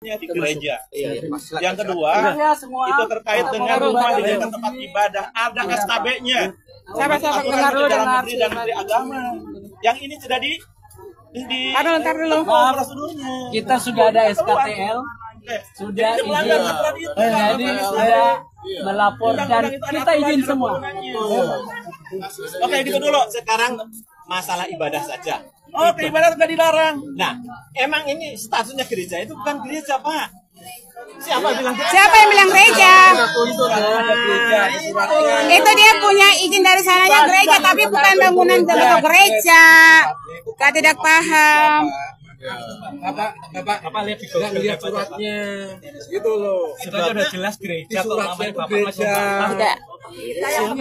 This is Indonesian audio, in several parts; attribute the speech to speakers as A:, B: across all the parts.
A: di gereja. Yang kedua, itu terkait dengan rumah dijadikan tempat ibadah, ada SKB-nya.
B: Siapa
A: Aturan dalam negeri dan menteri agama. Yang ini tidak di
B: ntar dulu.
A: prosedurnya.
C: Kita sudah ada SKTL, sudah izin, jadi sudah melapor dan kita izin semua.
A: Oke, gitu dulu.
D: Sekarang masalah ibadah saja.
A: Oke, ibadah sudah dilarang.
D: Nah, emang ini statusnya gereja itu bukan gereja, Pak. Siapa yang bilang gereja?
B: Siapa yang bilang gereja? Itu dia punya izin dari sananya gereja, tapi bukan bangunan bentuk gereja. Kak tidak paham.
C: Bapak lihat suratnya, gitu loh. Itu aja udah jelas gereja.
D: Suratnya gereja.
B: Tidak.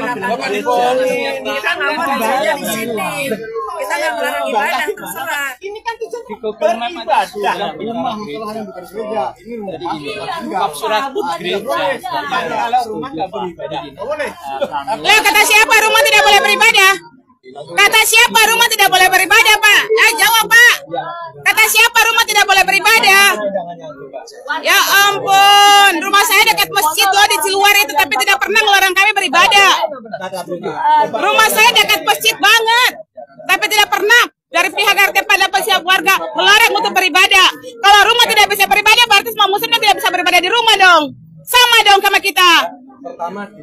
D: Bapak dibohongi.
E: Kita nggak mau ibadah di sini. Kita nggak melarang ibadah, terserah.
D: Ini kan
A: Beribadah.
D: lemah masalahnya bukan gereja. Ini
C: Bab surat gereja.
D: kalau rumah nggak beribadah.
B: Lah kata siapa rumah tidak boleh beribadah? Kata siapa rumah tidak boleh beribadah, Pak? Jawab, Pak. Kata siapa rumah tidak boleh beribadah? Ya ampun, rumah saya dekat masjid loh di luar itu, tapi tidak pernah melarang kami beribadah. Rumah saya dekat masjid banget, tapi tidak pernah dari pihak RT pada pihak warga melarang untuk beribadah. Kalau rumah tidak bisa beribadah, berarti semua muslim tidak bisa beribadah di rumah dong. Sama dong sama kita.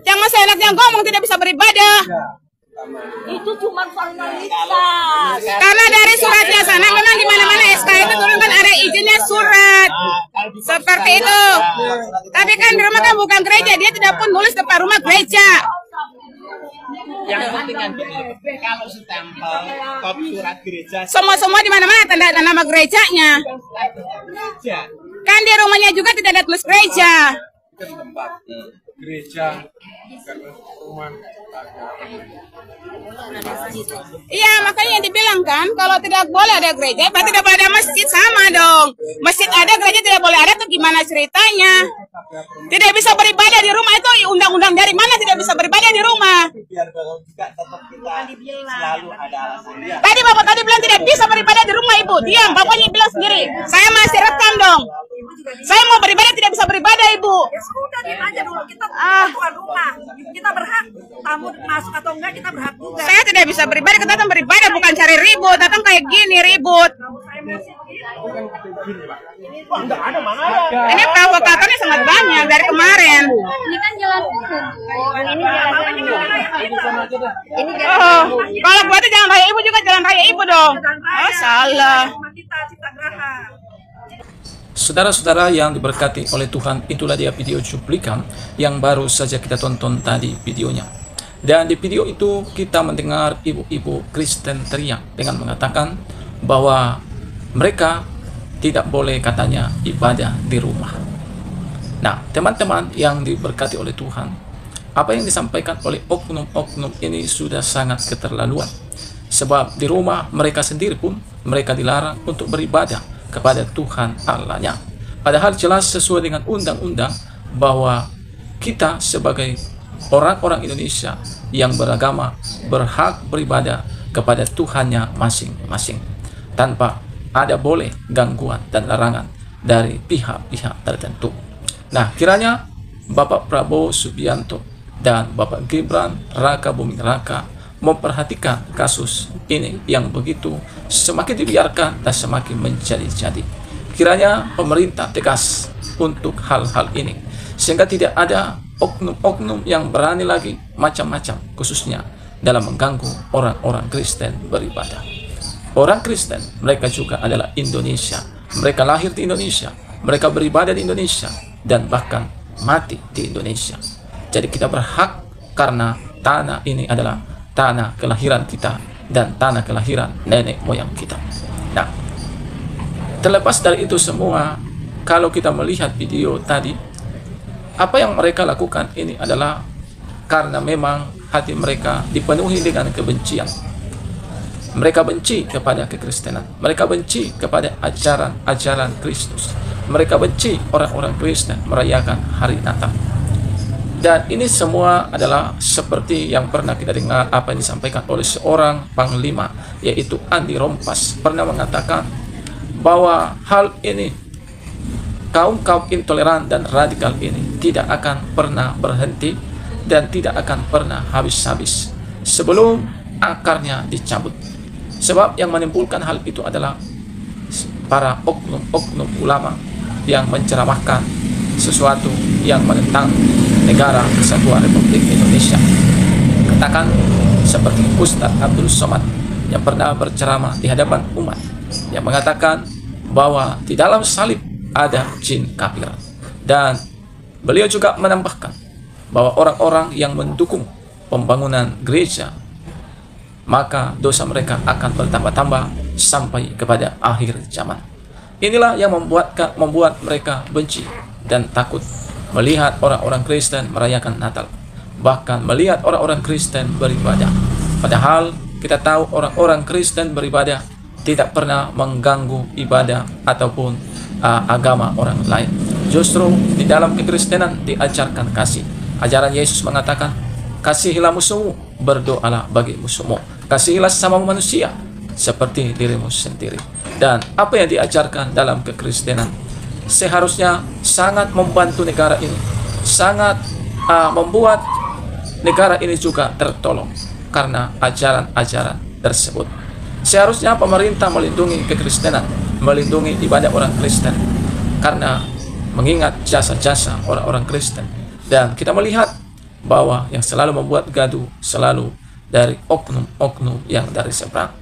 B: Jangan seenaknya ngomong tidak bisa beribadah.
E: Itu cuma formalitas.
B: Karena dari suratnya sana memang di mana-mana SK itu turunkan ada izinnya surat. Seperti itu. Tapi kan di rumah kan bukan gereja, dia tidak pun nulis depan rumah gereja.
D: Yang penting kan kalau stempel kopi surat gereja.
B: Semua di mana-mana tanda nama gerejanya. Kan di rumahnya juga tidak ada tulis gereja.
D: Tempat gereja rumah.
B: Iya, makanya dibilang kan kalau tidak boleh ada gereja, berarti tidak boleh ada masjid, sama dong. Masjid ada, gereja tidak boleh ada, tuh gimana ceritanya? Tidak bisa beribadah di rumah, itu undang-undang dari mana tidak bisa beribadah di rumah?
D: Biar juga tetap kita selalu ada alasannya.
B: Tadi Bapak tadi bilang tidak bisa beribadah di rumah, Ibu. Diam, Bapaknya bilang sendiri. Saya masih rekam dong. Saya mau beribadah tidak bisa beribadah, Ibu.
E: Ya sudah, diam aja dulu. Kita tuan rumah. Kita berhak tamu masuk atau enggak, kita berhak juga.
B: Saya tidak bisa beribadah, kita datang beribadah bukan cari ribut. Datang kayak gini ribut. Ini provokatornya sangat banyak dari kemarin.
E: Ini kan jalan umum. Ini jalan ini
B: Oh, kalau buatnya jalan raya Ibu juga jalan raya Ibu dong. Oh, salah.
E: kita cipta geraha.
F: Saudara-saudara yang diberkati oleh Tuhan, itulah dia video cuplikan yang baru saja kita tonton tadi videonya. Dan di video itu kita mendengar ibu-ibu Kristen teriak dengan mengatakan bahwa mereka tidak boleh katanya ibadah di rumah. Nah, teman-teman yang diberkati oleh Tuhan, apa yang disampaikan oleh oknum-oknum ini sudah sangat keterlaluan. Sebab di rumah mereka sendiri pun mereka dilarang untuk beribadah kepada Tuhan Allahnya. Padahal jelas sesuai dengan undang-undang bahwa kita sebagai orang-orang Indonesia yang beragama berhak beribadah kepada Tuhannya masing-masing tanpa ada boleh gangguan dan larangan dari pihak-pihak tertentu. Nah, kiranya Bapak Prabowo Subianto dan Bapak Gibran Raka Buming Raka memperhatikan kasus ini yang begitu semakin dibiarkan dan semakin menjadi-jadi. Kiranya pemerintah tegas untuk hal-hal ini sehingga tidak ada oknum-oknum yang berani lagi macam-macam, khususnya dalam mengganggu orang-orang Kristen beribadah. Orang Kristen, mereka juga adalah Indonesia. Mereka lahir di Indonesia, mereka beribadah di Indonesia, dan bahkan mati di Indonesia. Jadi kita berhak karena tanah ini adalah tanah kelahiran kita dan tanah kelahiran nenek moyang kita. Nah, terlepas dari itu semua, kalau kita melihat video tadi, apa yang mereka lakukan ini adalah karena memang hati mereka dipenuhi dengan kebencian. Mereka benci kepada kekristenan. Mereka benci kepada ajaran-ajaran Kristus. Mereka benci orang-orang Kristen merayakan hari Natal. Dan ini semua adalah seperti yang pernah kita dengar apa yang disampaikan oleh seorang panglima, yaitu Andi Rompas, pernah mengatakan bahwa hal ini kaum-kaum intoleran dan radikal ini tidak akan pernah berhenti dan tidak akan pernah habis-habis sebelum akarnya dicabut. Sebab yang menimbulkan hal itu adalah para oknum-oknum ulama yang menceramahkan sesuatu yang menentang negara Kesatuan Republik Indonesia. Katakan seperti Ustadz Abdul Somad yang pernah berceramah di hadapan umat, yang mengatakan bahwa di dalam salib ada jin kafir. Dan beliau juga menambahkan bahwa orang-orang yang mendukung pembangunan gereja, maka dosa mereka akan bertambah-tambah sampai kepada akhir zaman. Inilah yang membuat mereka benci dan takut melihat orang-orang Kristen merayakan Natal, bahkan melihat orang-orang Kristen beribadah. Padahal kita tahu orang-orang Kristen beribadah tidak pernah mengganggu ibadah ataupun agama orang lain. Justru di dalam kekristenan diajarkan kasih. Ajaran Yesus mengatakan, kasihilah musuhmu, berdoalah bagi musuhmu, kasihilah sesama manusia seperti dirimu sendiri. Dan apa yang diajarkan dalam kekristenan seharusnya sangat membantu negara ini, sangat membuat negara ini juga tertolong karena ajaran-ajaran tersebut. Seharusnya pemerintah melindungi kekristenan, melindungi ibadah orang Kristen, karena mengingat jasa-jasa orang-orang Kristen. Dan kita melihat bahwa yang selalu membuat gaduh selalu dari oknum-oknum yang dari seberang.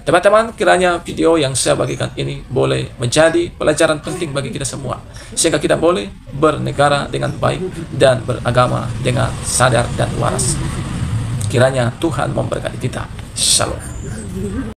F: Teman-teman, kiranya video yang saya bagikan ini boleh menjadi pelajaran penting bagi kita semua, sehingga kita boleh bernegara dengan baik dan beragama dengan sadar dan waras. Kiranya Tuhan memberkati kita. Shalom.